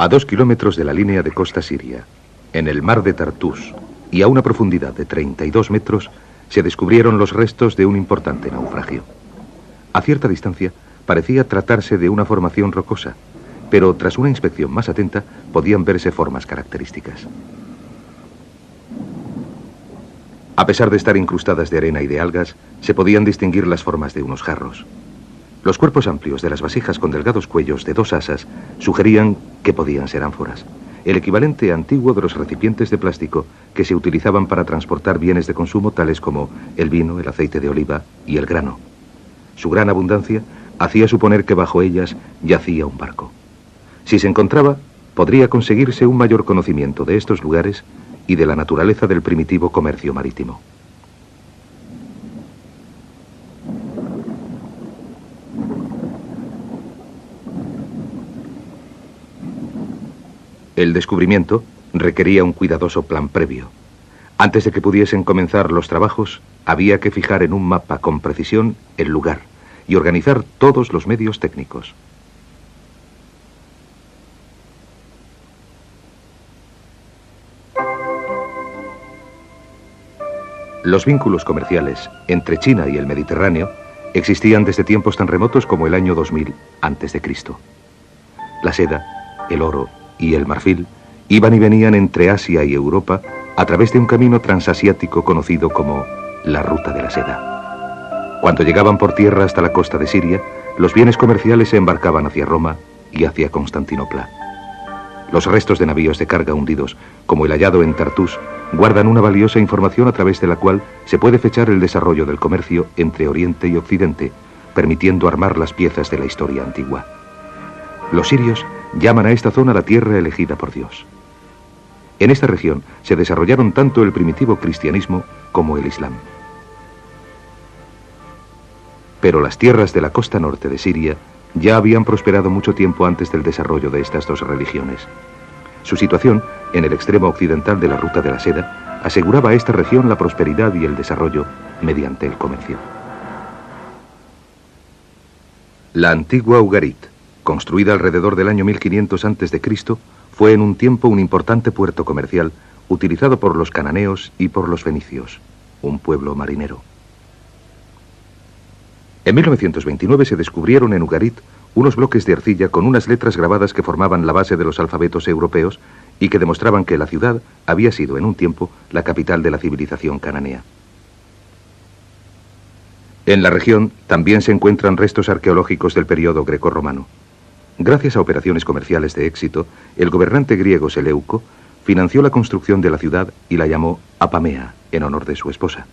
A 2 kilómetros de la línea de costa siria, en el mar de Tartus y a una profundidad de 32 metros, se descubrieron los restos de un importante naufragio. A cierta distancia, parecía tratarse de una formación rocosa, pero tras una inspección más atenta, podían verse formas características. A pesar de estar incrustadas de arena y de algas, se podían distinguir las formas de unos jarros. Los cuerpos amplios de las vasijas con delgados cuellos de 2 asas sugerían que podían ser ánforas, el equivalente antiguo de los recipientes de plástico que se utilizaban para transportar bienes de consumo tales como el vino, el aceite de oliva y el grano. Su gran abundancia hacía suponer que bajo ellas yacía un barco. Si se encontraba, podría conseguirse un mayor conocimiento de estos lugares y de la naturaleza del primitivo comercio marítimo. El descubrimiento requería un cuidadoso plan previo. Antes de que pudiesen comenzar los trabajos, había que fijar en un mapa con precisión el lugar y organizar todos los medios técnicos. Los vínculos comerciales entre China y el Mediterráneo existían desde tiempos tan remotos como el año 2000 a.C. La seda, el oro y el marfil iban y venían entre Asia y Europa a través de un camino transasiático conocido como la Ruta de la Seda. Cuando llegaban por tierra hasta la costa de Siria, los bienes comerciales se embarcaban hacia Roma y hacia Constantinopla. Los restos de navíos de carga hundidos, como el hallado en Tartus, guardan una valiosa información a través de la cual se puede fechar el desarrollo del comercio entre Oriente y Occidente, permitiendo armar las piezas de la historia antigua. Los sirios llaman a esta zona la tierra elegida por Dios. En esta región se desarrollaron tanto el primitivo cristianismo como el islam. Pero las tierras de la costa norte de Siria ya habían prosperado mucho tiempo antes del desarrollo de estas dos religiones. Su situación, en el extremo occidental de la Ruta de la Seda, aseguraba a esta región la prosperidad y el desarrollo mediante el comercio. La antigua Ugarit, construida alrededor del año 1500 a.C., fue en un tiempo un importante puerto comercial utilizado por los cananeos y por los fenicios, un pueblo marinero. En 1929 se descubrieron en Ugarit unos bloques de arcilla con unas letras grabadas que formaban la base de los alfabetos europeos y que demostraban que la ciudad había sido en un tiempo la capital de la civilización cananea. En la región también se encuentran restos arqueológicos del periodo grecorromano. Gracias a operaciones comerciales de éxito, el gobernante griego Seleuco financió la construcción de la ciudad y la llamó Apamea, en honor de su esposa.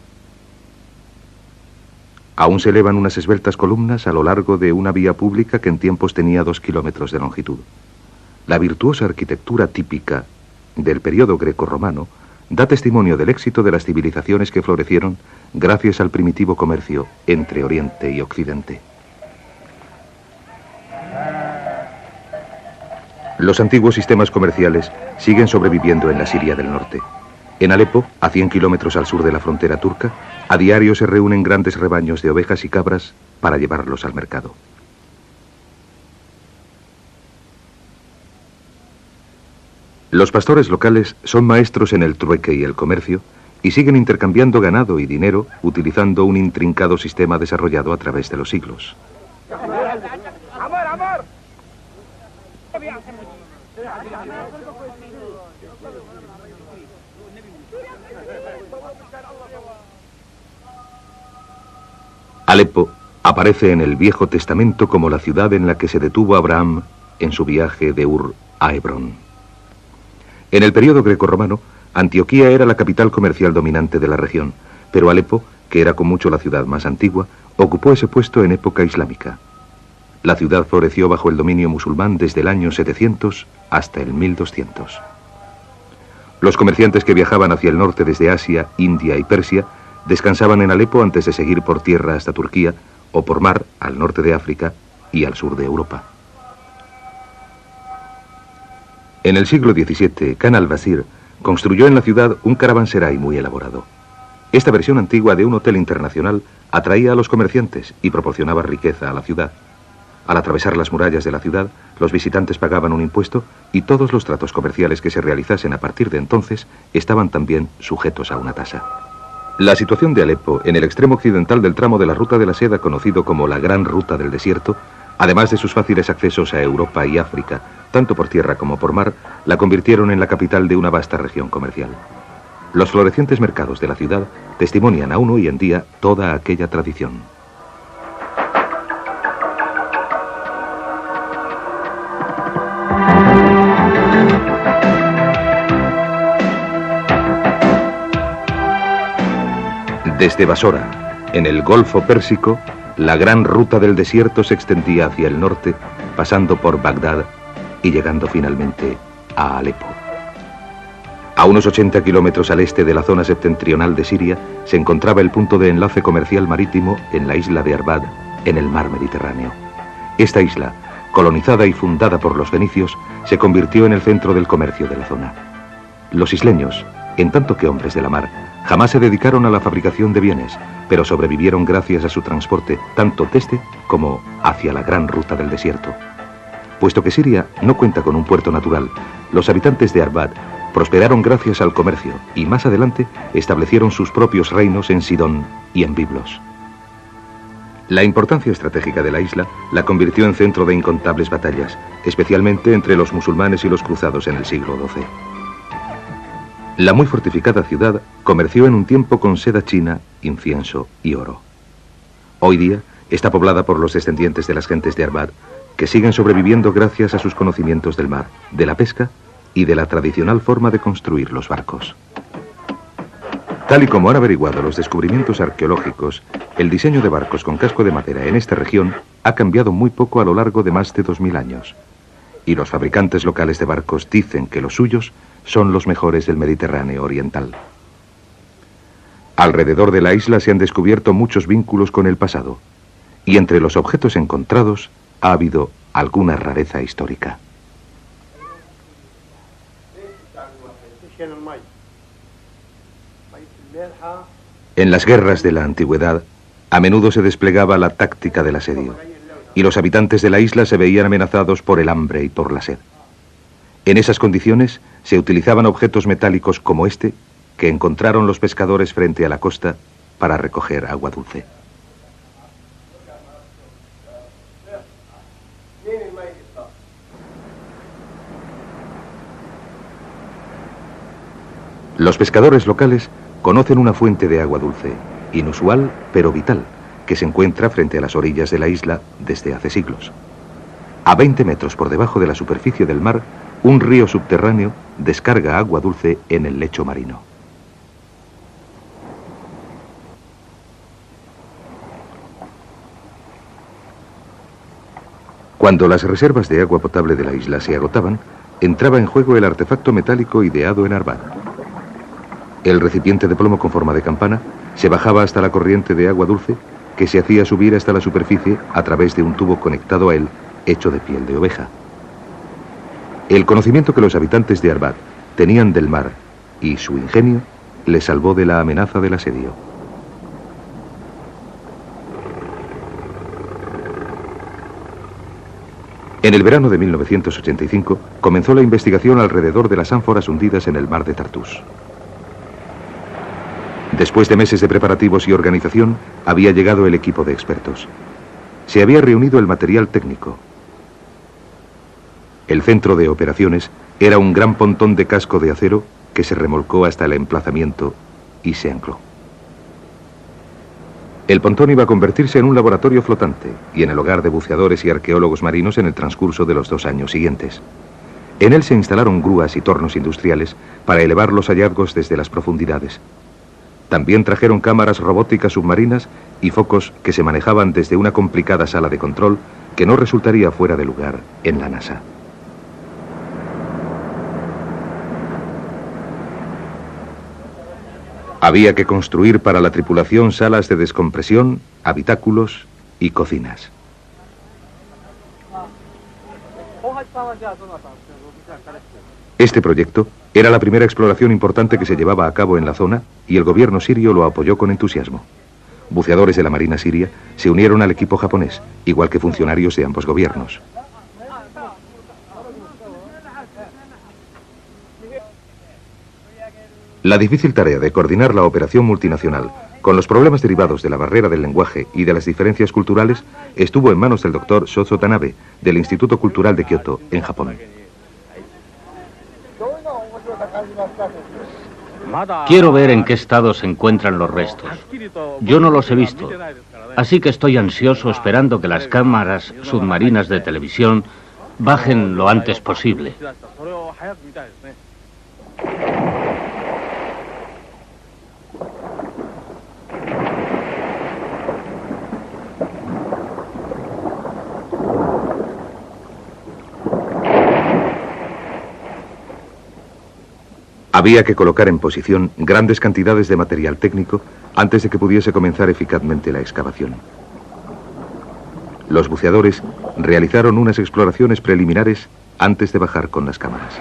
Aún se elevan unas esbeltas columnas a lo largo de una vía pública que en tiempos tenía 2 kilómetros de longitud. La virtuosa arquitectura típica del periodo grecorromano da testimonio del éxito de las civilizaciones que florecieron gracias al primitivo comercio entre Oriente y Occidente. Los antiguos sistemas comerciales siguen sobreviviendo en la Siria del norte. En Alepo, a 100 kilómetros al sur de la frontera turca, a diario se reúnen grandes rebaños de ovejas y cabras para llevarlos al mercado. Los pastores locales son maestros en el trueque y el comercio y siguen intercambiando ganado y dinero utilizando un intrincado sistema desarrollado a través de los siglos. Alepo aparece en el Viejo Testamento como la ciudad en la que se detuvo Abraham en su viaje de Ur a Hebrón. En el periodo grecorromano, Antioquía era la capital comercial dominante de la región, pero Alepo, que era con mucho la ciudad más antigua, ocupó ese puesto en época islámica. La ciudad floreció bajo el dominio musulmán desde el año 700 hasta el 1200. Los comerciantes que viajaban hacia el norte desde Asia, India y Persia descansaban en Alepo antes de seguir por tierra hasta Turquía o por mar al norte de África y al sur de Europa. En el siglo XVII, Khan al-Basir construyó en la ciudad un caravanserai muy elaborado. Esta versión antigua de un hotel internacional atraía a los comerciantes y proporcionaba riqueza a la ciudad. Al atravesar las murallas de la ciudad, los visitantes pagaban un impuesto y todos los tratos comerciales que se realizasen a partir de entonces estaban también sujetos a una tasa. La situación de Alepo, en el extremo occidental del tramo de la Ruta de la Seda conocido como la Gran Ruta del Desierto, además de sus fáciles accesos a Europa y África, tanto por tierra como por mar, la convirtieron en la capital de una vasta región comercial. Los florecientes mercados de la ciudad testimonian aún hoy en día toda aquella tradición. Desde Basora, en el Golfo Pérsico, la Gran Ruta del Desierto se extendía hacia el norte, pasando por Bagdad y llegando finalmente a Alepo. A unos 80 kilómetros al este de la zona septentrional de Siria se encontraba el punto de enlace comercial marítimo en la isla de Arbad, en el mar Mediterráneo. Esta isla, colonizada y fundada por los fenicios, se convirtió en el centro del comercio de la zona. Los isleños, en tanto que hombres de la mar, jamás se dedicaron a la fabricación de bienes, pero sobrevivieron gracias a su transporte tanto desde como hacia la Gran Ruta del Desierto. Puesto que Siria no cuenta con un puerto natural, los habitantes de Arbad prosperaron gracias al comercio y más adelante establecieron sus propios reinos en Sidón y en Biblos. La importancia estratégica de la isla la convirtió en centro de incontables batallas, especialmente entre los musulmanes y los cruzados en el siglo XII. La muy fortificada ciudad comerció en un tiempo con seda china, incienso y oro. Hoy día está poblada por los descendientes de las gentes de Arbad, que siguen sobreviviendo gracias a sus conocimientos del mar, de la pesca y de la tradicional forma de construir los barcos. Tal y como han averiguado los descubrimientos arqueológicos, el diseño de barcos con casco de madera en esta región ha cambiado muy poco a lo largo de más de 2000 años. Y los fabricantes locales de barcos dicen que los suyos son los mejores del Mediterráneo oriental. Alrededor de la isla se han descubierto muchos vínculos con el pasado, y entre los objetos encontrados ha habido alguna rareza histórica. En las guerras de la antigüedad, a menudo se desplegaba la táctica del asedio, y los habitantes de la isla se veían amenazados por el hambre y por la sed. En esas condiciones se utilizaban objetos metálicos como este, que encontraron los pescadores frente a la costa para recoger agua dulce. Los pescadores locales conocen una fuente de agua dulce, inusual pero vital, que se encuentra frente a las orillas de la isla desde hace siglos. A 20 metros por debajo de la superficie del mar, un río subterráneo descarga agua dulce en el lecho marino. Cuando las reservas de agua potable de la isla se agotaban, entraba en juego el artefacto metálico ideado en Arbad. El recipiente de plomo con forma de campana se bajaba hasta la corriente de agua dulce que se hacía subir hasta la superficie a través de un tubo conectado a él, hecho de piel de oveja. El conocimiento que los habitantes de Arbad tenían del mar y su ingenio les salvó de la amenaza del asedio. En el verano de 1985 comenzó la investigación alrededor de las ánforas hundidas en el mar de Tartus. Después de meses de preparativos y organización, había llegado el equipo de expertos. Se había reunido el material técnico. El centro de operaciones era un gran pontón de casco de acero que se remolcó hasta el emplazamiento y se ancló. El pontón iba a convertirse en un laboratorio flotante y en el hogar de buceadores y arqueólogos marinos en el transcurso de los 2 años siguientes. En él se instalaron grúas y tornos industriales para elevar los hallazgos desde las profundidades. También trajeron cámaras robóticas submarinas y focos que se manejaban desde una complicada sala de control que no resultaría fuera de lugar en la NASA. Había que construir para la tripulación salas de descompresión, habitáculos y cocinas. Este proyecto era la primera exploración importante que se llevaba a cabo en la zona y el gobierno sirio lo apoyó con entusiasmo. buceadores de la Marina siria se unieron al equipo japonés, igual que funcionarios de ambos gobiernos. La difícil tarea de coordinar la operación multinacional con los problemas derivados de la barrera del lenguaje y de las diferencias culturales estuvo en manos del doctor Shozo Tanabe, del Instituto Cultural de Kioto, en Japón. Quiero ver en qué estado se encuentran los restos. Yo no los he visto, así que estoy ansioso esperando que las cámaras submarinas de televisión bajen lo antes posible. Había que colocar en posición grandes cantidades de material técnico antes de que pudiese comenzar eficazmente la excavación. Los buceadores realizaron unas exploraciones preliminares antes de bajar con las cámaras.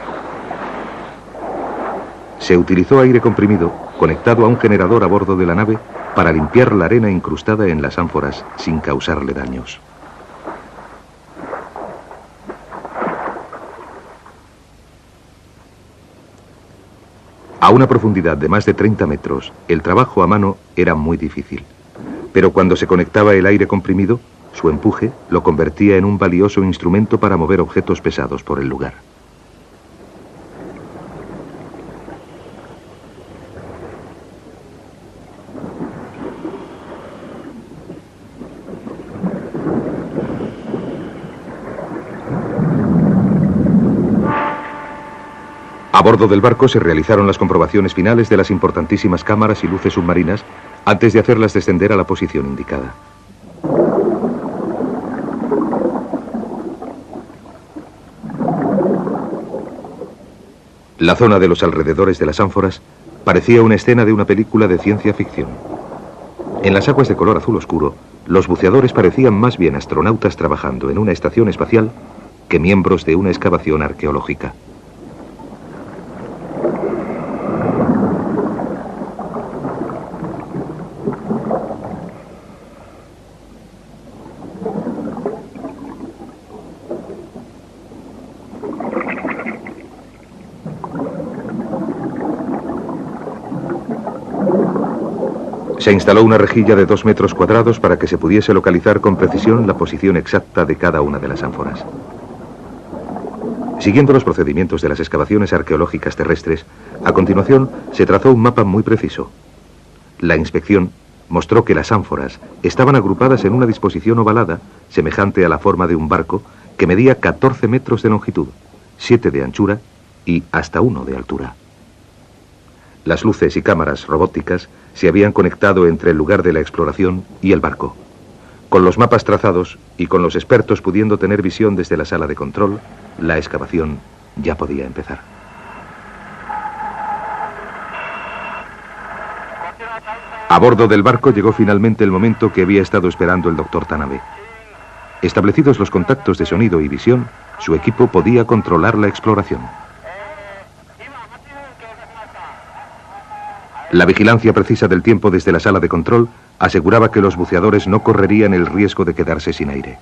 Se utilizó aire comprimido conectado a un generador a bordo de la nave para limpiar la arena incrustada en las ánforas sin causarle daños. A una profundidad de más de 30 metros, el trabajo a mano era muy difícil. Pero cuando se conectaba el aire comprimido, su empuje lo convertía en un valioso instrumento para mover objetos pesados por el lugar. A bordo del barco se realizaron las comprobaciones finales de las importantísimas cámaras y luces submarinas antes de hacerlas descender a la posición indicada. La zona de los alrededores de las ánforas parecía una escena de una película de ciencia ficción. En las aguas de color azul oscuro, los buceadores parecían más bien astronautas trabajando en una estación espacial que miembros de una excavación arqueológica. Se instaló una rejilla de 2 metros cuadrados para que se pudiese localizar con precisión la posición exacta de cada una de las ánforas. Siguiendo los procedimientos de las excavaciones arqueológicas terrestres, a continuación se trazó un mapa muy preciso. La inspección mostró que las ánforas estaban agrupadas en una disposición ovalada, semejante a la forma de un barco, que medía 14 metros de longitud, 7 de anchura y hasta 1 de altura. Las luces y cámaras robóticas se habían conectado entre el lugar de la exploración y el barco. Con los mapas trazados y con los expertos pudiendo tener visión desde la sala de control, la excavación ya podía empezar. A bordo del barco llegó finalmente el momento que había estado esperando el doctor Tanabe. Establecidos los contactos de sonido y visión, su equipo podía controlar la exploración. La vigilancia precisa del tiempo desde la sala de control aseguraba que los buceadores no correrían el riesgo de quedarse sin aire.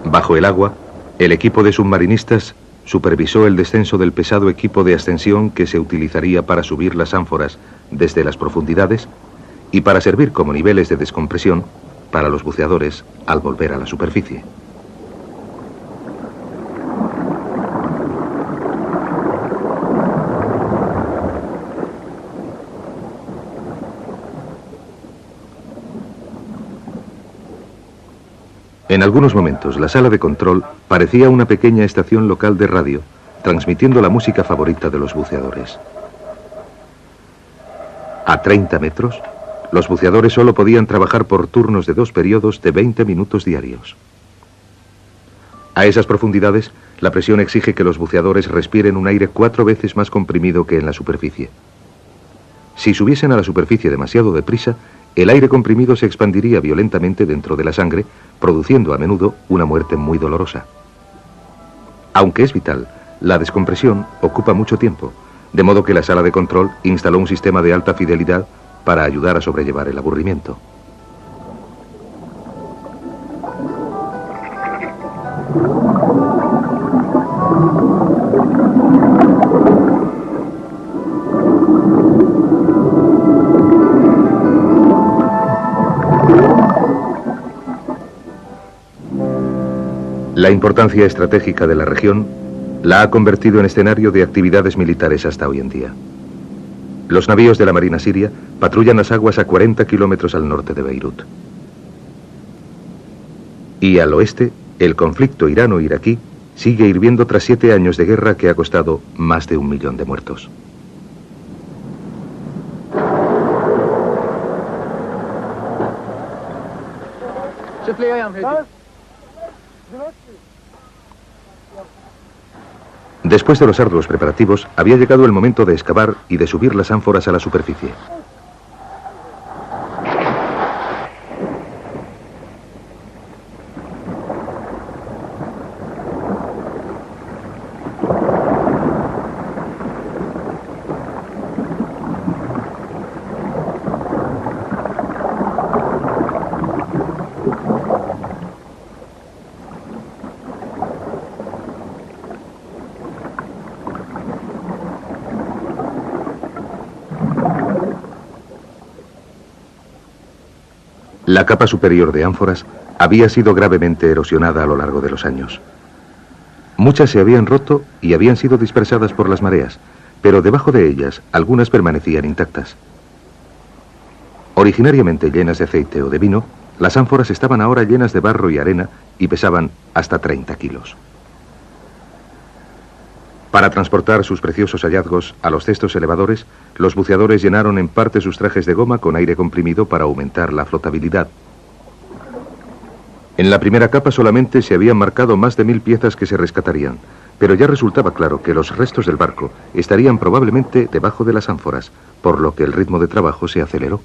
Bajo el agua, el equipo de submarinistas supervisó el descenso del pesado equipo de ascensión que se utilizaría para subir las ánforas desde las profundidades y para servir como niveles de descompresión para los buceadores al volver a la superficie. En algunos momentos, la sala de control parecía una pequeña estación local de radio, transmitiendo la música favorita de los buceadores. A 30 metros, los buceadores solo podían trabajar por turnos de 2 periodos de 20 minutos diarios. A esas profundidades, la presión exige que los buceadores respiren un aire 4 veces más comprimido que en la superficie. Si subiesen a la superficie demasiado deprisa, el aire comprimido se expandiría violentamente dentro de la sangre, produciendo a menudo una muerte muy dolorosa. Aunque es vital, la descompresión ocupa mucho tiempo, de modo que la sala de control instaló un sistema de alta fidelidad para ayudar a sobrellevar el aburrimiento. La importancia estratégica de la región la ha convertido en escenario de actividades militares hasta hoy en día. Los navíos de la Marina siria patrullan las aguas a 40 kilómetros al norte de Beirut. Y al oeste, el conflicto irano-iraquí sigue hirviendo tras 7 años de guerra que ha costado más de 1 millón de muertos. Después de los arduos preparativos, había llegado el momento de excavar y de subir las ánforas a la superficie. La capa superior de ánforas había sido gravemente erosionada a lo largo de los años. Muchas se habían roto y habían sido dispersadas por las mareas, pero debajo de ellas algunas permanecían intactas. Originariamente llenas de aceite o de vino, las ánforas estaban ahora llenas de barro y arena y pesaban hasta 30 kilos. Para transportar sus preciosos hallazgos a los cestos elevadores, los buceadores llenaron en parte sus trajes de goma con aire comprimido para aumentar la flotabilidad. En la primera capa solamente se habían marcado más de 1000 piezas que se rescatarían, pero ya resultaba claro que los restos del barco estarían probablemente debajo de las ánforas, por lo que el ritmo de trabajo se aceleró.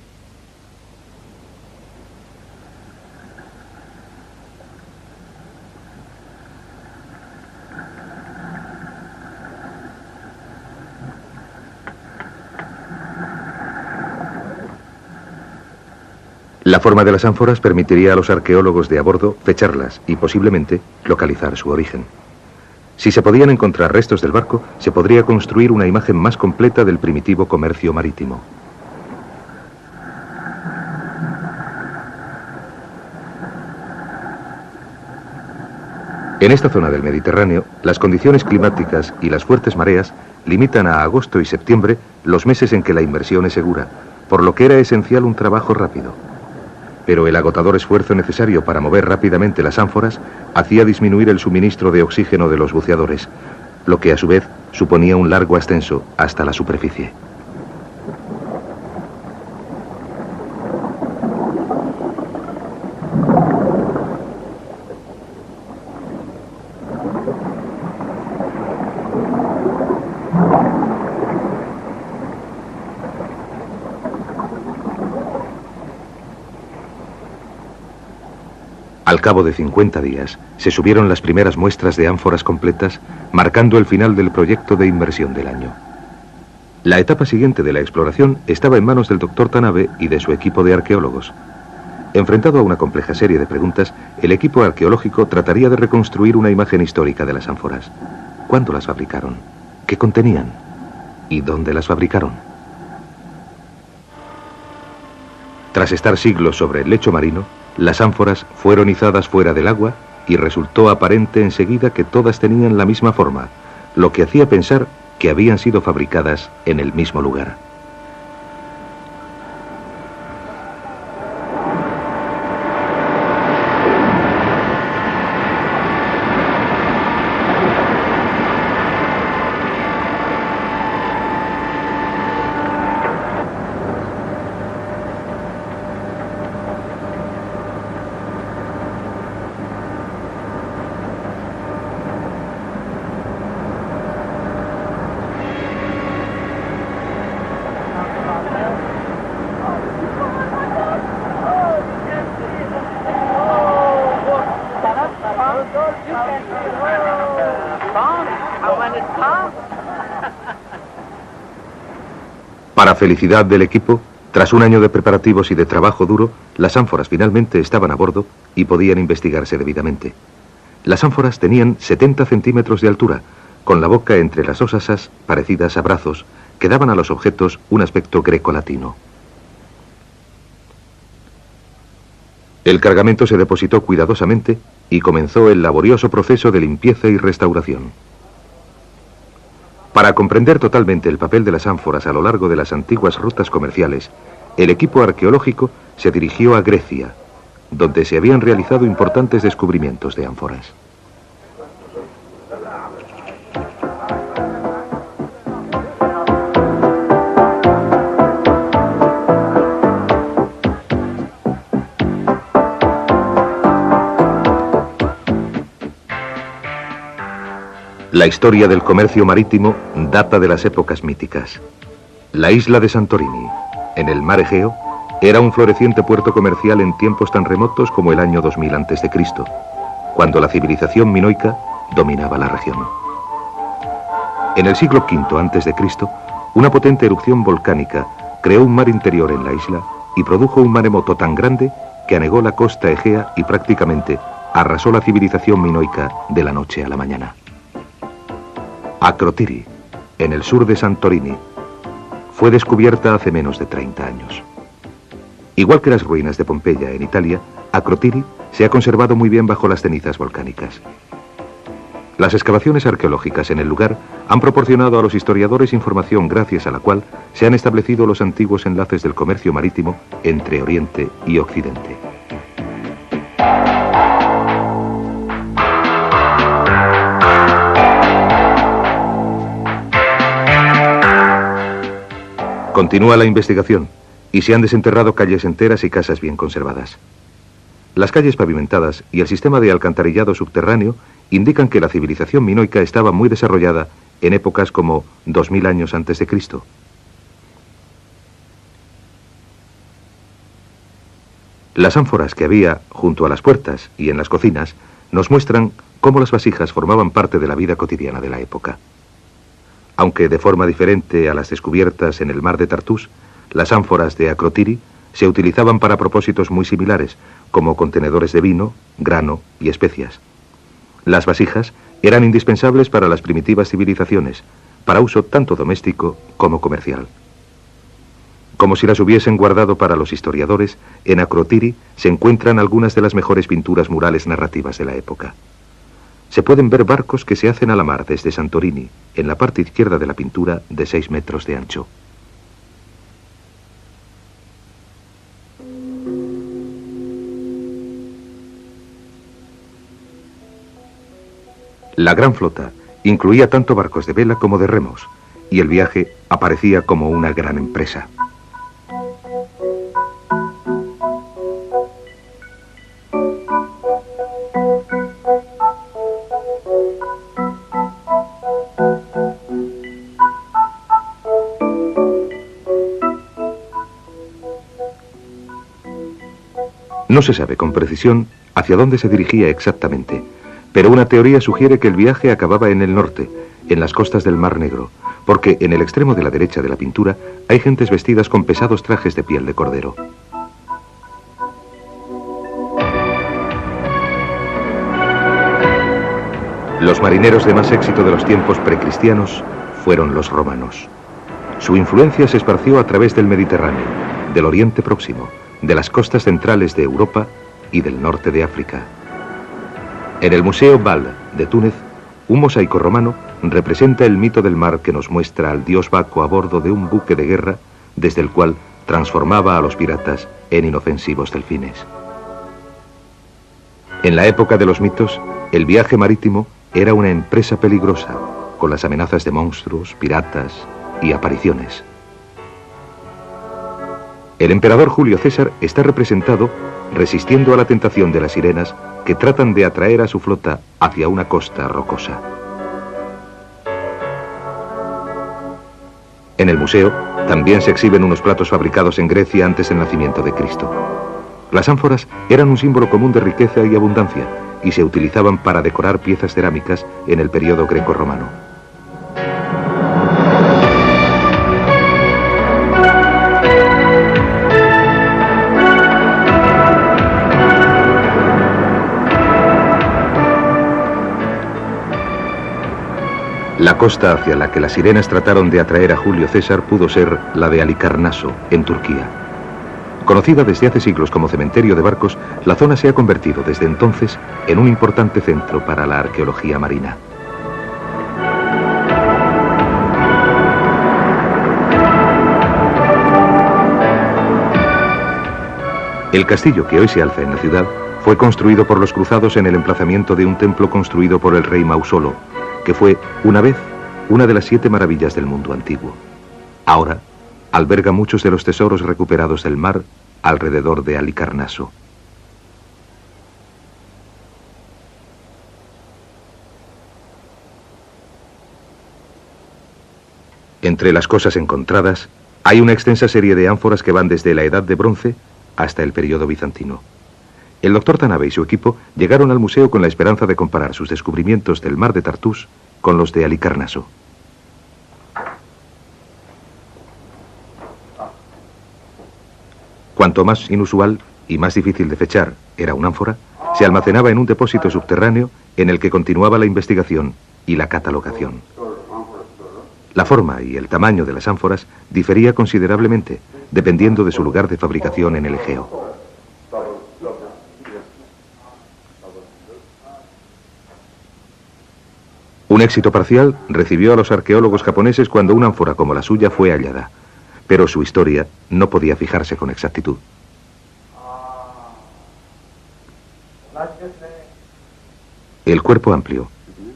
La forma de las ánforas permitiría a los arqueólogos de a bordo fecharlas y posiblemente localizar su origen. Si se podían encontrar restos del barco, se podría construir una imagen más completa del primitivo comercio marítimo. En esta zona del Mediterráneo, las condiciones climáticas y las fuertes mareas limitan a agosto y septiembre los meses en que la inmersión es segura, por lo que era esencial un trabajo rápido. Pero el agotador esfuerzo necesario para mover rápidamente las ánforas hacía disminuir el suministro de oxígeno de los buceadores, lo que a su vez suponía un largo ascenso hasta la superficie. Al cabo de 50 días, se subieron las primeras muestras de ánforas completas, marcando el final del proyecto de inmersión del año. La etapa siguiente de la exploración estaba en manos del Dr. Tanabe y de su equipo de arqueólogos. Enfrentado a una compleja serie de preguntas, el equipo arqueológico trataría de reconstruir una imagen histórica de las ánforas. ¿Cuándo las fabricaron? ¿Qué contenían? ¿Y dónde las fabricaron? Tras estar siglos sobre el lecho marino, las ánforas fueron izadas fuera del agua y resultó aparente enseguida que todas tenían la misma forma, lo que hacía pensar que habían sido fabricadas en el mismo lugar. Para felicidad del equipo, tras un año de preparativos y de trabajo duro, las ánforas finalmente estaban a bordo y podían investigarse debidamente. Las ánforas tenían 70 centímetros de altura, con la boca entre las dos asas parecidas a brazos que daban a los objetos un aspecto grecolatino. El cargamento se depositó cuidadosamente y comenzó el laborioso proceso de limpieza y restauración. Para comprender totalmente el papel de las ánforas a lo largo de las antiguas rutas comerciales, el equipo arqueológico se dirigió a Grecia, donde se habían realizado importantes descubrimientos de ánforas. La historia del comercio marítimo data de las épocas míticas. La isla de Santorini, en el mar Egeo, era un floreciente puerto comercial en tiempos tan remotos como el año 2000 a.C., cuando la civilización minoica dominaba la región. En el siglo V a.C., una potente erupción volcánica creó un mar interior en la isla y produjo un maremoto tan grande que anegó la costa egea y prácticamente arrasó la civilización minoica de la noche a la mañana. Akrotiri, en el sur de Santorini, fue descubierta hace menos de 30 años. Igual que las ruinas de Pompeya en Italia, Akrotiri se ha conservado muy bien bajo las cenizas volcánicas. Las excavaciones arqueológicas en el lugar han proporcionado a los historiadores información gracias a la cual se han establecido los antiguos enlaces del comercio marítimo entre Oriente y Occidente. Continúa la investigación y se han desenterrado calles enteras y casas bien conservadas. Las calles pavimentadas y el sistema de alcantarillado subterráneo indican que la civilización minoica estaba muy desarrollada en épocas como 2000 años antes de Cristo. Las ánforas que había junto a las puertas y en las cocinas nos muestran cómo las vasijas formaban parte de la vida cotidiana de la época. Aunque de forma diferente a las descubiertas en el mar de Tartús, las ánforas de Akrotiri se utilizaban para propósitos muy similares, como contenedores de vino, grano y especias. Las vasijas eran indispensables para las primitivas civilizaciones, para uso tanto doméstico como comercial. Como si las hubiesen guardado para los historiadores, en Akrotiri se encuentran algunas de las mejores pinturas murales narrativas de la época. Se pueden ver barcos que se hacen a la mar desde Santorini, en la parte izquierda de la pintura de 6 metros de ancho. La gran flota incluía tanto barcos de vela como de remos, y el viaje aparecía como una gran empresa. No se sabe con precisión hacia dónde se dirigía exactamente, pero una teoría sugiere que el viaje acababa en el norte, en las costas del Mar Negro, porque en el extremo de la derecha de la pintura hay gentes vestidas con pesados trajes de piel de cordero. Los marineros de más éxito de los tiempos precristianos fueron los romanos. Su influencia se esparció a través del Mediterráneo, del Oriente Próximo, de las costas centrales de Europa y del norte de África. En el Museo Bal de Túnez, un mosaico romano representa el mito del mar que nos muestra al dios Baco a bordo de un buque de guerra desde el cual transformaba a los piratas en inofensivos delfines. En la época de los mitos, el viaje marítimo era una empresa peligrosa, con las amenazas de monstruos, piratas y apariciones. El emperador Julio César está representado resistiendo a la tentación de las sirenas que tratan de atraer a su flota hacia una costa rocosa. En el museo también se exhiben unos platos fabricados en Grecia antes del nacimiento de Cristo. Las ánforas eran un símbolo común de riqueza y abundancia y se utilizaban para decorar piezas cerámicas en el periodo greco-romano. costa hacia la que las sirenas trataron de atraer a Julio César pudo ser la de Halicarnaso, en Turquía. Conocida desde hace siglos como cementerio de barcos, la zona se ha convertido desde entonces en un importante centro para la arqueología marina. El castillo que hoy se alza en la ciudad fue construido por los cruzados en el emplazamiento de un templo construido por el rey Mausolo, que fue, una vez, una de las 7 maravillas del mundo antiguo. Ahora, alberga muchos de los tesoros recuperados del mar alrededor de Halicarnaso. Entre las cosas encontradas, hay una extensa serie de ánforas que van desde la Edad de Bronce hasta el periodo bizantino. El doctor Tanabe y su equipo llegaron al museo con la esperanza de comparar sus descubrimientos del mar de Tartús con los de Halicarnaso. Cuanto más inusual y más difícil de fechar era una ánfora, se almacenaba en un depósito subterráneo en el que continuaba la investigación y la catalogación. La forma y el tamaño de las ánforas difería considerablemente, dependiendo de su lugar de fabricación en el Egeo. Un éxito parcial recibió a los arqueólogos japoneses cuando una ánfora como la suya fue hallada, pero su historia no podía fijarse con exactitud. El cuerpo amplio,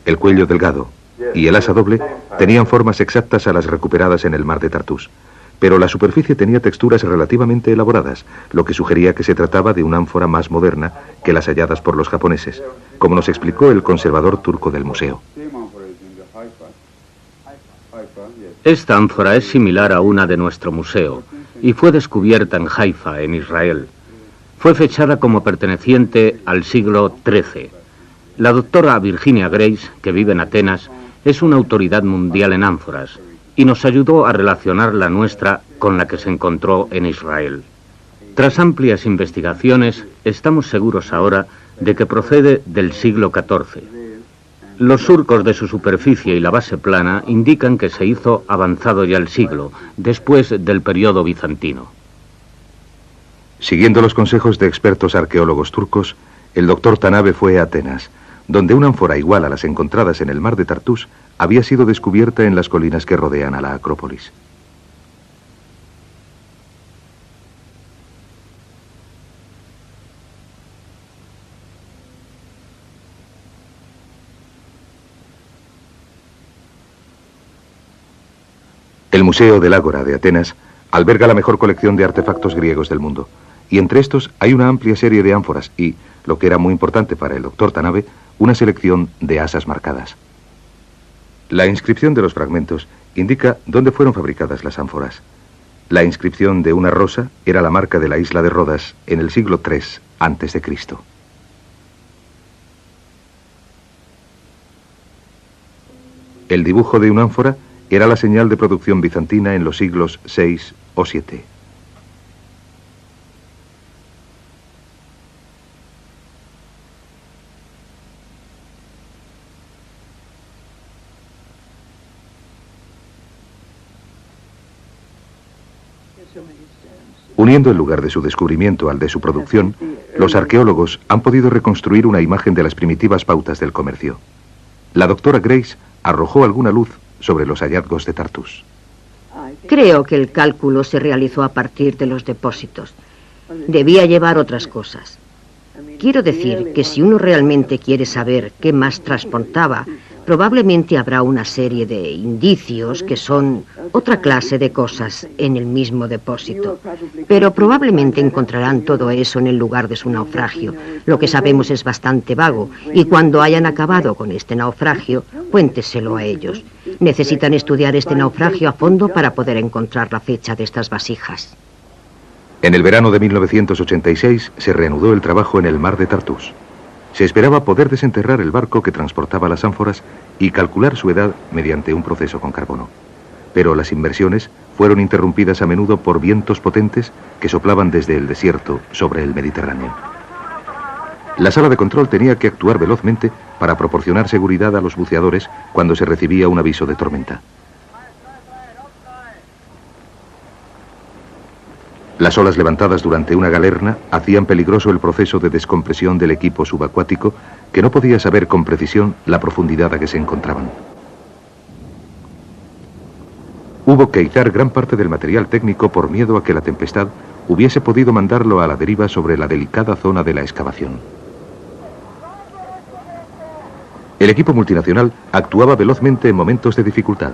el cuello delgado y el asa doble tenían formas exactas a las recuperadas en el mar de Tartús, pero la superficie tenía texturas relativamente elaboradas, lo que sugería que se trataba de una ánfora más moderna que las halladas por los japoneses, como nos explicó el conservador turco del museo. Esta ánfora es similar a una de nuestro museo y fue descubierta en Haifa, en Israel. Fue fechada como perteneciente al siglo XIII. La doctora Virginia Grace, que vive en Atenas, es una autoridad mundial en ánforas y nos ayudó a relacionar la nuestra con la que se encontró en Israel. Tras amplias investigaciones, estamos seguros ahora de que procede del siglo XIV. Los surcos de su superficie y la base plana indican que se hizo avanzado ya el siglo, después del periodo bizantino. Siguiendo los consejos de expertos arqueólogos turcos, el doctor Tanabe fue a Atenas, donde una ánfora igual a las encontradas en el mar de Tartús había sido descubierta en las colinas que rodean a la Acrópolis. El Museo del Ágora de Atenas alberga la mejor colección de artefactos griegos del mundo, y entre estos hay una amplia serie de ánforas y, lo que era muy importante para el doctor Tanabe, una selección de asas marcadas. La inscripción de los fragmentos indica dónde fueron fabricadas las ánforas. La inscripción de una rosa era la marca de la isla de Rodas en el siglo III a.C. El dibujo de una ánfora era la señal de producción bizantina en los siglos VI o VII. Uniendo el lugar de su descubrimiento al de su producción, los arqueólogos han podido reconstruir una imagen de las primitivas pautas del comercio. La doctora Grace arrojó alguna luz sobre los hallazgos de Tartús. Creo que el cálculo se realizó a partir de los depósitos. Debía llevar otras cosas. Quiero decir que si uno realmente quiere saber qué más transportaba, probablemente habrá una serie de indicios que son otra clase de cosas en el mismo depósito. Pero probablemente encontrarán todo eso en el lugar de su naufragio. Lo que sabemos es bastante vago, y cuando hayan acabado con este naufragio, cuénteselo a ellos. Necesitan estudiar este naufragio a fondo para poder encontrar la fecha de estas vasijas. En el verano de 1986 se reanudó el trabajo en el mar de Tartús. Se esperaba poder desenterrar el barco que transportaba las ánforas y calcular su edad mediante un proceso con carbono. Pero las inversiones fueron interrumpidas a menudo por vientos potentes que soplaban desde el desierto sobre el Mediterráneo. La sala de control tenía que actuar velozmente para proporcionar seguridad a los buceadores cuando se recibía un aviso de tormenta. Las olas levantadas durante una galerna hacían peligroso el proceso de descompresión del equipo subacuático, que no podía saber con precisión la profundidad a que se encontraban. Hubo que izar gran parte del material técnico por miedo a que la tempestad hubiese podido mandarlo a la deriva sobre la delicada zona de la excavación. El equipo multinacional actuaba velozmente en momentos de dificultad.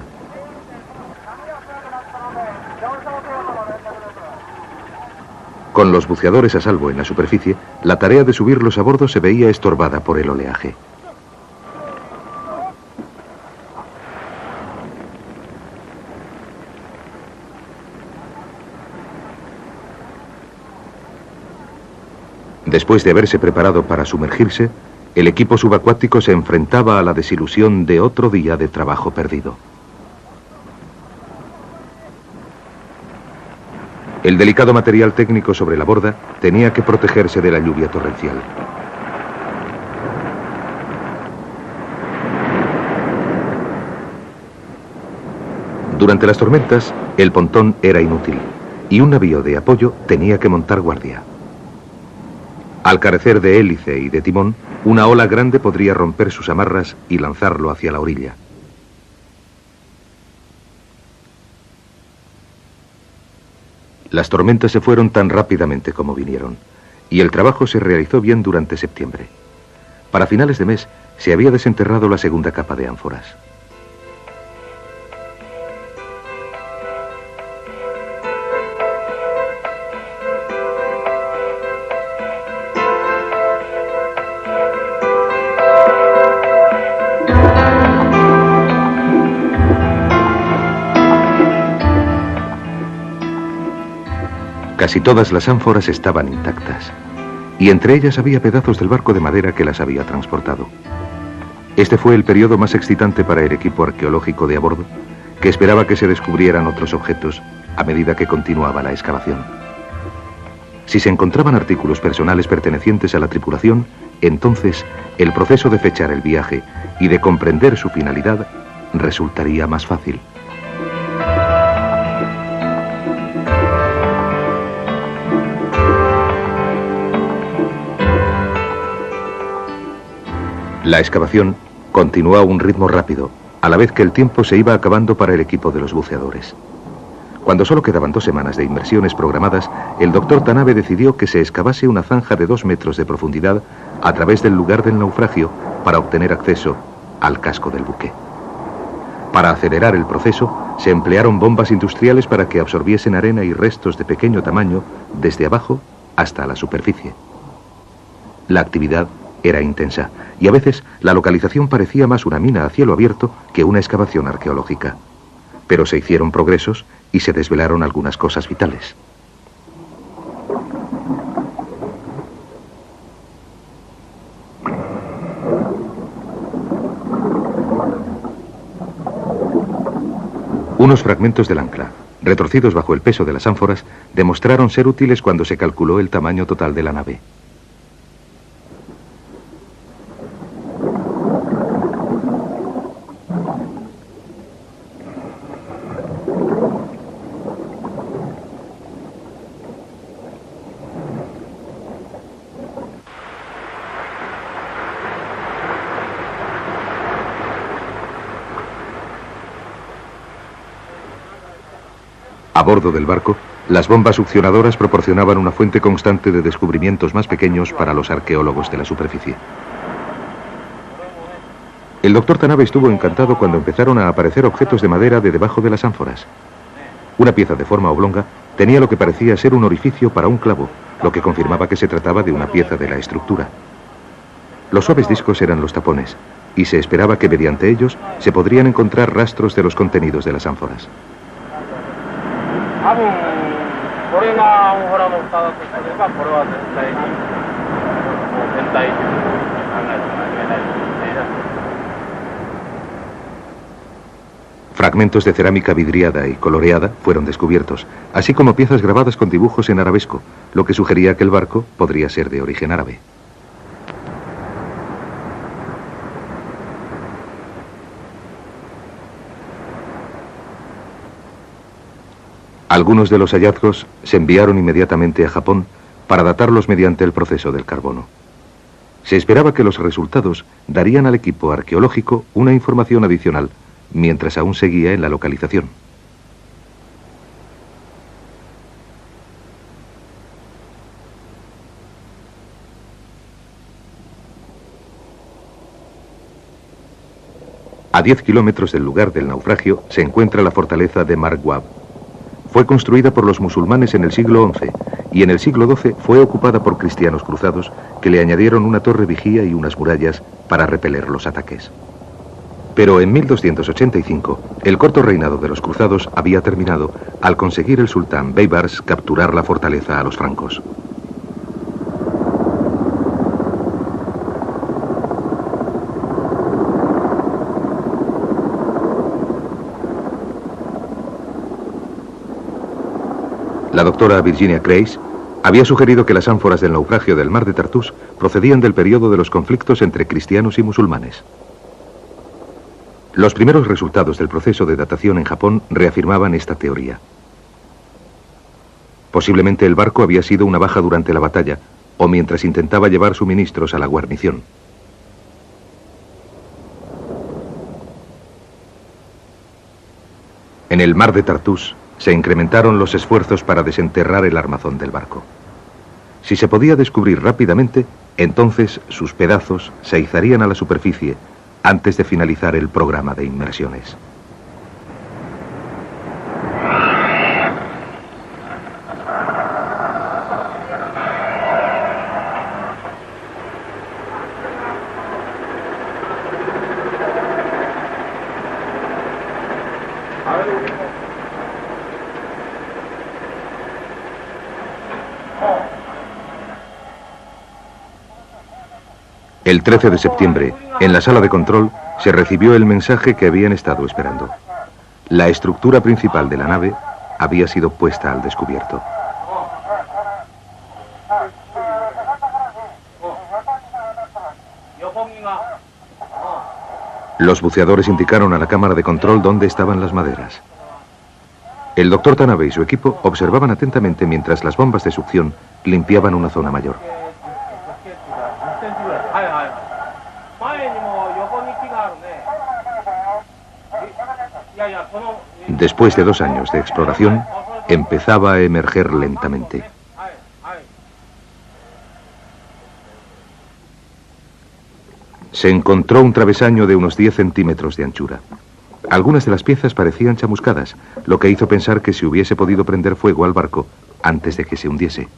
Con los buceadores a salvo en la superficie, la tarea de subirlos a bordo se veía estorbada por el oleaje. Después de haberse preparado para sumergirse, el equipo subacuático se enfrentaba a la desilusión de otro día de trabajo perdido. El delicado material técnico sobre la borda tenía que protegerse de la lluvia torrencial. Durante las tormentas, el pontón era inútil y un navío de apoyo tenía que montar guardia. Al carecer de hélice y de timón, una ola grande podría romper sus amarras y lanzarlo hacia la orilla. Las tormentas se fueron tan rápidamente como vinieron, y el trabajo se realizó bien durante septiembre. Para finales de mes se había desenterrado la segunda capa de ánforas. Casi todas las ánforas estaban intactas, y entre ellas había pedazos del barco de madera que las había transportado. Este fue el periodo más excitante para el equipo arqueológico de a bordo, que esperaba que se descubrieran otros objetos a medida que continuaba la excavación. Si se encontraban artículos personales pertenecientes a la tripulación, entonces el proceso de fechar el viaje y de comprender su finalidad resultaría más fácil. La excavación continuó a un ritmo rápido, a la vez que el tiempo se iba acabando para el equipo de los buceadores. Cuando solo quedaban 2 semanas de inmersiones programadas, el doctor Tanabe decidió que se excavase una zanja de 2 metros de profundidad a través del lugar del naufragio para obtener acceso al casco del buque. Para acelerar el proceso, se emplearon bombas industriales para que absorbiesen arena y restos de pequeño tamaño desde abajo hasta la superficie. La actividad era intensa, y a veces la localización parecía más una mina a cielo abierto que una excavación arqueológica. Pero se hicieron progresos y se desvelaron algunas cosas vitales. Unos fragmentos del ancla, retorcidos bajo el peso de las ánforas, demostraron ser útiles cuando se calculó el tamaño total de la nave. A bordo del barco, las bombas succionadoras proporcionaban una fuente constante de descubrimientos más pequeños para los arqueólogos de la superficie. El doctor Tanabe estuvo encantado cuando empezaron a aparecer objetos de madera de debajo de las ánforas. Una pieza de forma oblonga tenía lo que parecía ser un orificio para un clavo, lo que confirmaba que se trataba de una pieza de la estructura. Los suaves discos eran los tapones, y se esperaba que mediante ellos se podrían encontrar rastros de los contenidos de las ánforas. Fragmentos de cerámica vidriada y coloreada fueron descubiertos, así como piezas grabadas con dibujos en arabesco, lo que sugería que el barco podría ser de origen árabe. Algunos de los hallazgos se enviaron inmediatamente a Japón para datarlos mediante el proceso del carbono. Se esperaba que los resultados darían al equipo arqueológico una información adicional mientras aún seguía en la localización. A 10 kilómetros del lugar del naufragio se encuentra la fortaleza de Marwab. Fue construida por los musulmanes en el siglo XI y en el siglo XII fue ocupada por cristianos cruzados que le añadieron una torre vigía y unas murallas para repeler los ataques. Pero en 1285, el corto reinado de los cruzados había terminado al conseguir el sultán Baybars capturar la fortaleza a los francos. La doctora Virginia Creis había sugerido que las ánforas del naufragio del mar de Tartús procedían del periodo de los conflictos entre cristianos y musulmanes. Los primeros resultados del proceso de datación en Japón reafirmaban esta teoría. Posiblemente el barco había sido una baja durante la batalla o mientras intentaba llevar suministros a la guarnición. En el mar de Tartús se incrementaron los esfuerzos para desenterrar el armazón del barco. Si se podía descubrir rápidamente, entonces sus pedazos se izarían a la superficie antes de finalizar el programa de inmersiones. El 13 de septiembre, en la sala de control, se recibió el mensaje que habían estado esperando. La estructura principal de la nave había sido puesta al descubierto. Los buceadores indicaron a la cámara de control dónde estaban las maderas. El doctor Tanabe y su equipo observaban atentamente mientras las bombas de succión limpiaban una zona mayor. Después de 2 años de exploración, empezaba a emerger lentamente. Se encontró un travesaño de unos 10 centímetros de anchura. Algunas de las piezas parecían chamuscadas, lo que hizo pensar que se hubiese podido prender fuego al barco antes de que se hundiese.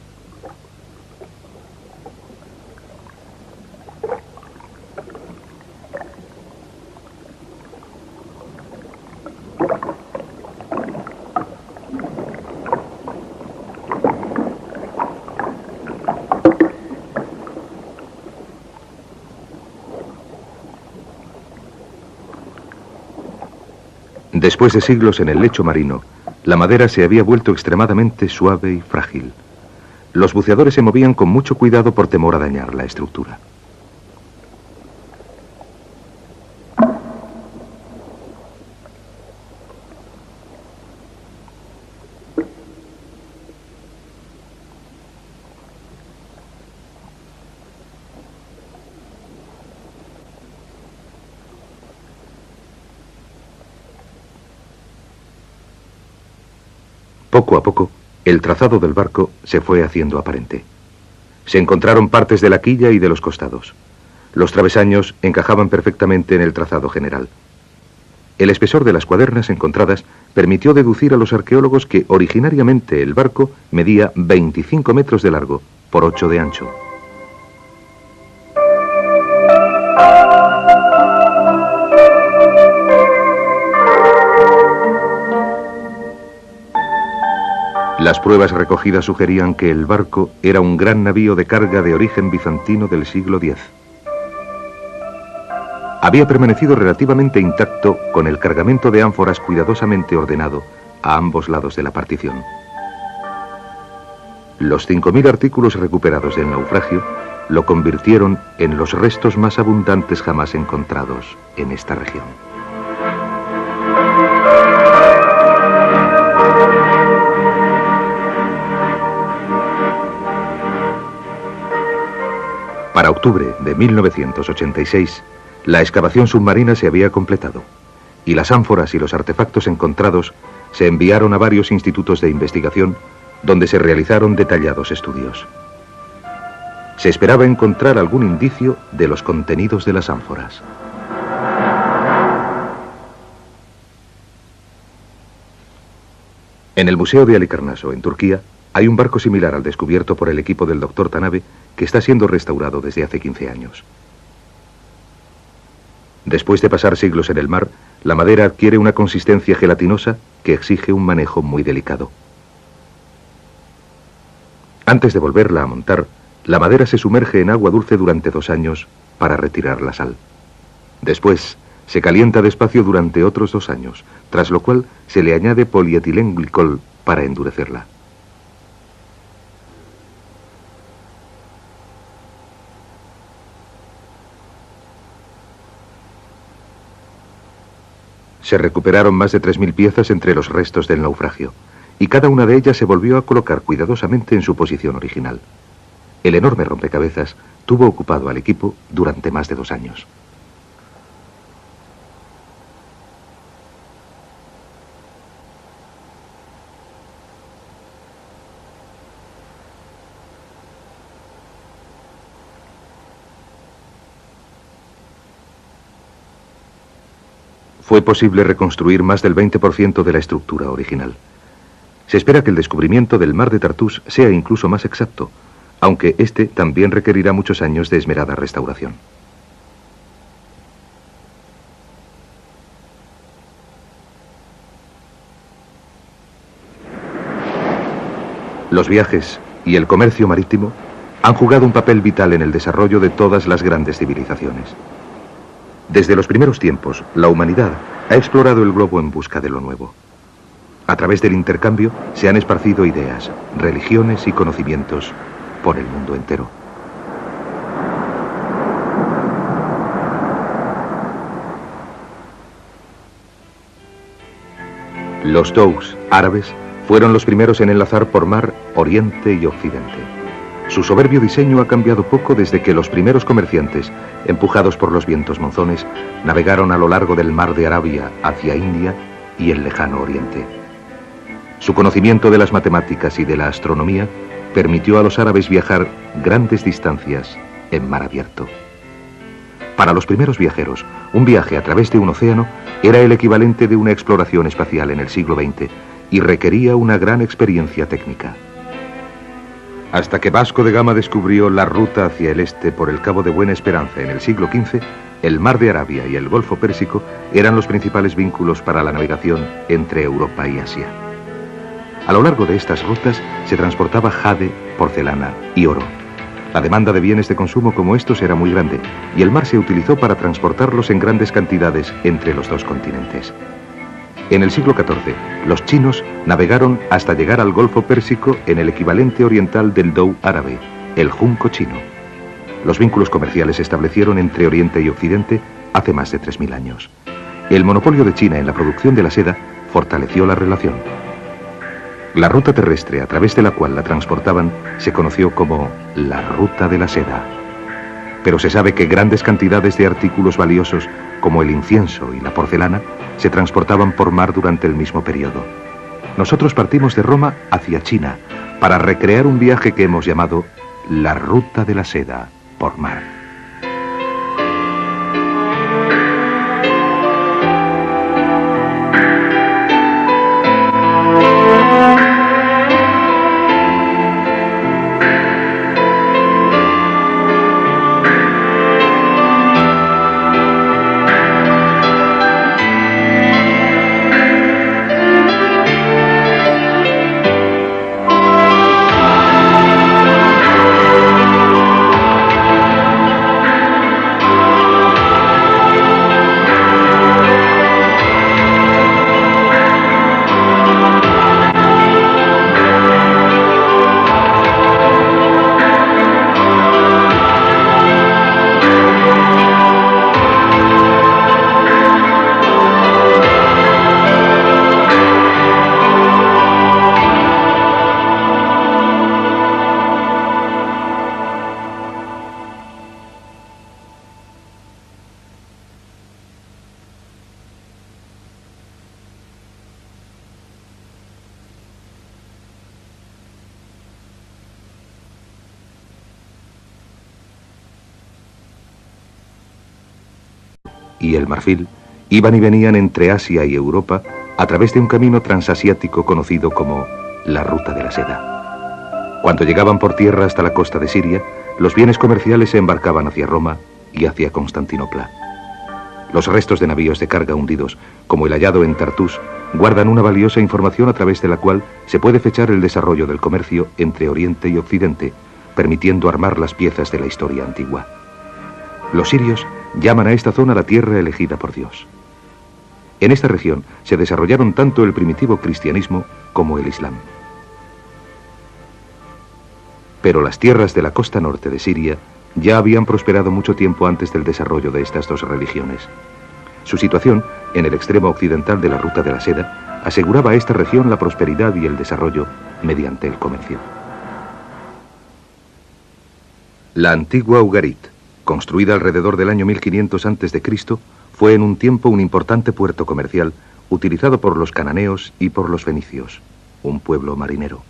Después de siglos en el lecho marino, la madera se había vuelto extremadamente suave y frágil. Los buceadores se movían con mucho cuidado por temor a dañar la estructura. Poco a poco, el trazado del barco se fue haciendo aparente. Se encontraron partes de la quilla y de los costados. Los travesaños encajaban perfectamente en el trazado general. El espesor de las cuadernas encontradas permitió deducir a los arqueólogos que originariamente el barco medía 25 metros de largo por 8 de ancho. Las pruebas recogidas sugerían que el barco era un gran navío de carga de origen bizantino del siglo X. Había permanecido relativamente intacto con el cargamento de ánforas cuidadosamente ordenado a ambos lados de la partición. Los 5.000 artículos recuperados del naufragio lo convirtieron en los restos más abundantes jamás encontrados en esta región. Para octubre de 1986, la excavación submarina se había completado y las ánforas y los artefactos encontrados se enviaron a varios institutos de investigación donde se realizaron detallados estudios. Se esperaba encontrar algún indicio de los contenidos de las ánforas. En el Museo de Halikarnaso, en Turquía, hay un barco similar al descubierto por el equipo del Dr. Tanabe que está siendo restaurado desde hace 15 años. Después de pasar siglos en el mar, la madera adquiere una consistencia gelatinosa que exige un manejo muy delicado. Antes de volverla a montar, la madera se sumerge en agua dulce durante 2 años para retirar la sal. Después, se calienta despacio durante otros 2 años, tras lo cual se le añade polietilenglicol para endurecerla. Se recuperaron más de 3.000 piezas entre los restos del naufragio, y cada una de ellas se volvió a colocar cuidadosamente en su posición original. El enorme rompecabezas tuvo ocupado al equipo durante más de 2 años. Fue posible reconstruir más del 20% de la estructura original. Se espera que el descubrimiento del mar de Tartús sea incluso más exacto, aunque este también requerirá muchos años de esmerada restauración. Los viajes y el comercio marítimo han jugado un papel vital en el desarrollo de todas las grandes civilizaciones. Desde los primeros tiempos, la humanidad ha explorado el globo en busca de lo nuevo. A través del intercambio se han esparcido ideas, religiones y conocimientos por el mundo entero. Los dhows árabes fueron los primeros en enlazar por mar Oriente y Occidente. Su soberbio diseño ha cambiado poco desde que los primeros comerciantes, empujados por los vientos monzones, navegaron a lo largo del mar de Arabia hacia India y el lejano Oriente. Su conocimiento de las matemáticas y de la astronomía permitió a los árabes viajar grandes distancias en mar abierto. Para los primeros viajeros, un viaje a través de un océano era el equivalente de una exploración espacial en el siglo XX y requería una gran experiencia técnica. Hasta que Vasco de Gama descubrió la ruta hacia el este por el Cabo de Buena Esperanza en el siglo XV, el Mar de Arabia y el Golfo Pérsico eran los principales vínculos para la navegación entre Europa y Asia. A lo largo de estas rutas se transportaba jade, porcelana y oro. La demanda de bienes de consumo como estos era muy grande y el mar se utilizó para transportarlos en grandes cantidades entre los 2 continentes. En el siglo XIV, los chinos navegaron hasta llegar al Golfo Pérsico en el equivalente oriental del dhow árabe, el junco chino. Los vínculos comerciales se establecieron entre Oriente y Occidente hace más de 3.000 años. El monopolio de China en la producción de la seda fortaleció la relación. La ruta terrestre a través de la cual la transportaban se conoció como la Ruta de la Seda. Pero se sabe que grandes cantidades de artículos valiosos, como el incienso y la porcelana, se transportaban por mar durante el mismo periodo. Nosotros partimos de Roma hacia China para recrear un viaje que hemos llamado la Ruta de la Seda por mar. y el marfil iban y venían entre Asia y Europa a través de un camino transasiático conocido como la Ruta de la Seda. Cuando llegaban por tierra hasta la costa de Siria, los bienes comerciales se embarcaban hacia Roma y hacia Constantinopla. Los restos de navíos de carga hundidos, como el hallado en Tartús, guardan una valiosa información a través de la cual se puede fechar el desarrollo del comercio entre Oriente y Occidente, permitiendo armar las piezas de la historia antigua. Los sirios llaman a esta zona la tierra elegida por Dios. En esta región se desarrollaron tanto el primitivo cristianismo como el islam. Pero las tierras de la costa norte de Siria ya habían prosperado mucho tiempo antes del desarrollo de estas dos religiones. Su situación, en el extremo occidental de la Ruta de la Seda, aseguraba a esta región la prosperidad y el desarrollo mediante el comercio. La antigua Ugarit, construida alrededor del año 1500 a.C., fue en un tiempo un importante puerto comercial utilizado por los cananeos y por los fenicios, un pueblo marinero.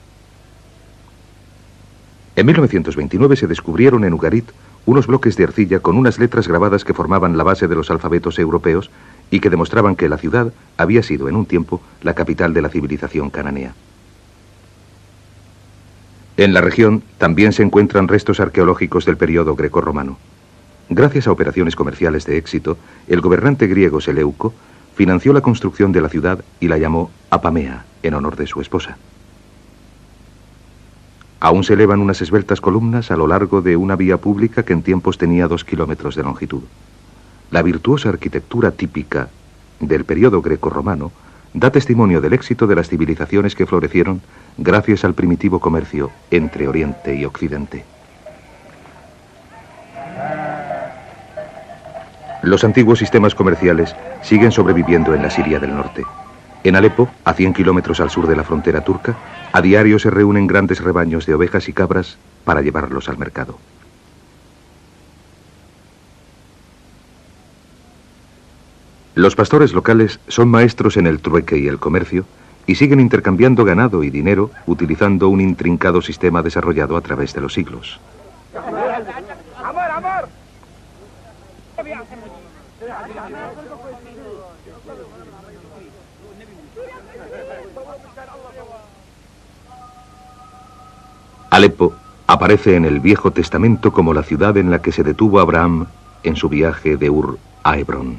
En 1929 se descubrieron en Ugarit unos bloques de arcilla con unas letras grabadas que formaban la base de los alfabetos europeos y que demostraban que la ciudad había sido en un tiempo la capital de la civilización cananea. En la región también se encuentran restos arqueológicos del periodo grecorromano. Gracias a operaciones comerciales de éxito, el gobernante griego Seleuco financió la construcción de la ciudad y la llamó Apamea, en honor de su esposa. Aún se elevan unas esbeltas columnas a lo largo de una vía pública que en tiempos tenía 2 kilómetros de longitud. La virtuosa arquitectura típica del periodo grecorromano da testimonio del éxito de las civilizaciones que florecieron gracias al primitivo comercio entre Oriente y Occidente. Los antiguos sistemas comerciales siguen sobreviviendo en la Siria del norte. En Alepo, a 100 kilómetros al sur de la frontera turca, a diario se reúnen grandes rebaños de ovejas y cabras para llevarlos al mercado. Los pastores locales son maestros en el trueque y el comercio y siguen intercambiando ganado y dinero utilizando un intrincado sistema desarrollado a través de los siglos. Alepo aparece en el Viejo Testamento como la ciudad en la que se detuvo Abraham en su viaje de Ur a Hebrón.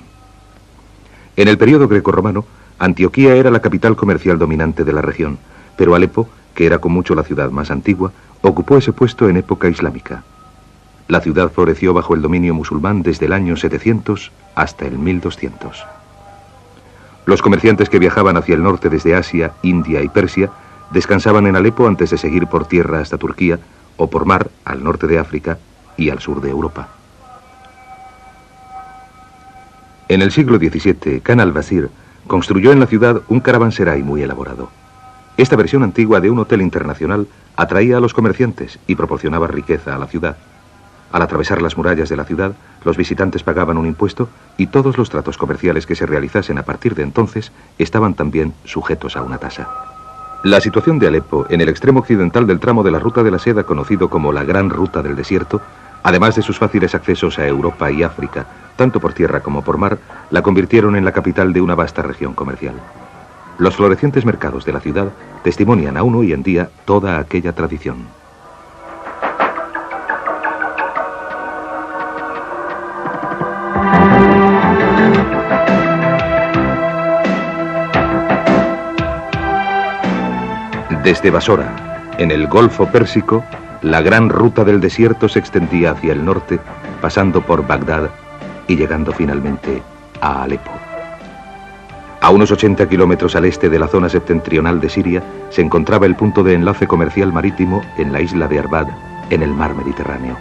En el periodo grecorromano, Antioquía era la capital comercial dominante de la región, pero Alepo, que era con mucho la ciudad más antigua, ocupó ese puesto en época islámica. La ciudad floreció bajo el dominio musulmán desde el año 700 hasta el 1200. Los comerciantes que viajaban hacia el norte desde Asia, India y Persia descansaban en Alepo antes de seguir por tierra hasta Turquía o por mar al norte de África y al sur de Europa. En el siglo XVII, Khan al-Basir construyó en la ciudad un caravanserai muy elaborado. Esta versión antigua de un hotel internacional atraía a los comerciantes y proporcionaba riqueza a la ciudad. Al atravesar las murallas de la ciudad, los visitantes pagaban un impuesto y todos los tratos comerciales que se realizasen a partir de entonces estaban también sujetos a una tasa. La situación de Alepo, en el extremo occidental del tramo de la Ruta de la Seda conocido como la Gran Ruta del Desierto, además de sus fáciles accesos a Europa y África, tanto por tierra como por mar, la convirtieron en la capital de una vasta región comercial. Los florecientes mercados de la ciudad testimonian aún hoy en día toda aquella tradición. Desde Basora, en el Golfo Pérsico, la Gran Ruta del Desierto se extendía hacia el norte, pasando por Bagdad y llegando finalmente a Alepo. A unos 80 kilómetros al este de la zona septentrional de Siria se encontraba el punto de enlace comercial marítimo en la isla de Arbad, en el mar Mediterráneo.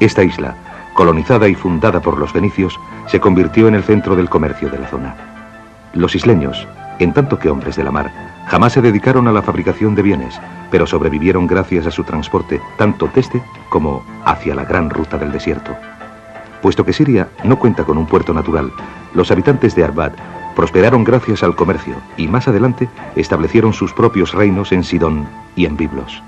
Esta isla, colonizada y fundada por los fenicios, se convirtió en el centro del comercio de la zona. Los isleños, en tanto que hombres de la mar, jamás se dedicaron a la fabricación de bienes, pero sobrevivieron gracias a su transporte, tanto desde como hacia la Gran Ruta del Desierto. Puesto que Siria no cuenta con un puerto natural, los habitantes de Arbad prosperaron gracias al comercio y más adelante establecieron sus propios reinos en Sidón y en Biblos.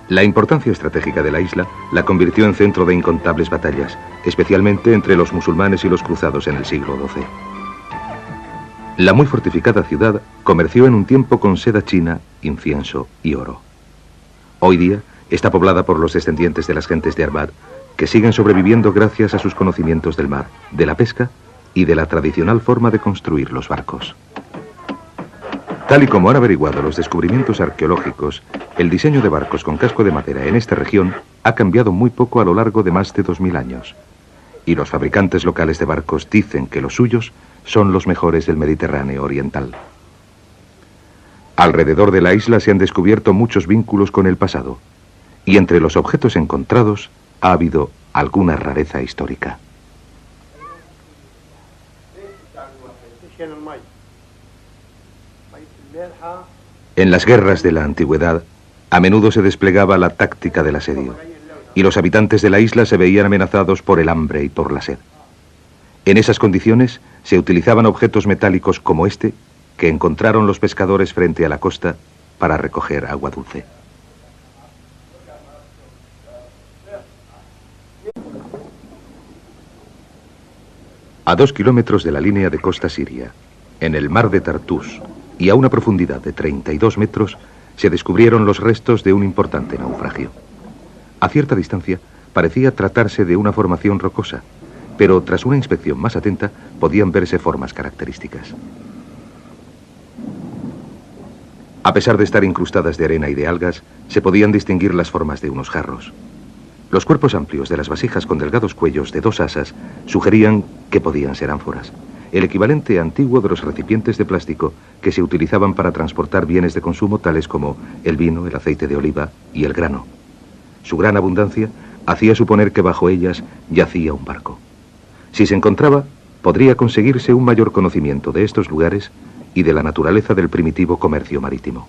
La importancia estratégica de la isla la convirtió en centro de incontables batallas, especialmente entre los musulmanes y los cruzados en el siglo XII. La muy fortificada ciudad comerció en un tiempo con seda china, incienso y oro. Hoy día está poblada por los descendientes de las gentes de Arbat, que siguen sobreviviendo gracias a sus conocimientos del mar, de la pesca y de la tradicional forma de construir los barcos. Tal y como han averiguado los descubrimientos arqueológicos, el diseño de barcos con casco de madera en esta región ha cambiado muy poco a lo largo de más de 2000 años. Y los fabricantes locales de barcos dicen que los suyos son los mejores del Mediterráneo oriental. Alrededor de la isla se han descubierto muchos vínculos con el pasado, y entre los objetos encontrados ha habido alguna rareza histórica. En las guerras de la antigüedad, a menudo se desplegaba la táctica del asedio, y los habitantes de la isla se veían amenazados por el hambre y por la sed. En esas condiciones se utilizaban objetos metálicos como este, que encontraron los pescadores frente a la costa para recoger agua dulce. A 2 kilómetros de la línea de costa siria, en el mar de Tartus, y a una profundidad de 32 metros, se descubrieron los restos de un importante naufragio. A cierta distancia, parecía tratarse de una formación rocosa, pero tras una inspección más atenta, podían verse formas características. A pesar de estar incrustadas de arena y de algas, se podían distinguir las formas de unos jarros. Los cuerpos amplios de las vasijas con delgados cuellos de 2 asas sugerían que podían ser ánforas, el equivalente antiguo de los recipientes de plástico que se utilizaban para transportar bienes de consumo tales como el vino, el aceite de oliva y el grano. Su gran abundancia hacía suponer que bajo ellas yacía un barco. Si se encontraba, podría conseguirse un mayor conocimiento de estos lugares y de la naturaleza del primitivo comercio marítimo.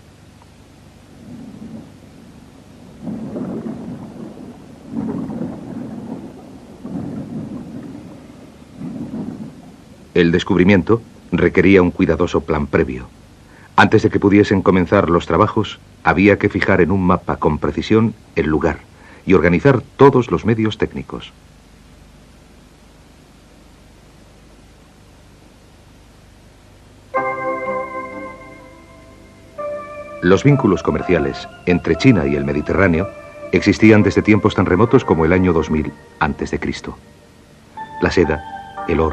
El descubrimiento requería un cuidadoso plan previo. Antes de que pudiesen comenzar los trabajos, había que fijar en un mapa con precisión el lugar y organizar todos los medios técnicos. Los vínculos comerciales entre China y el Mediterráneo existían desde tiempos tan remotos como el año 2000 a.C. La seda, el oro,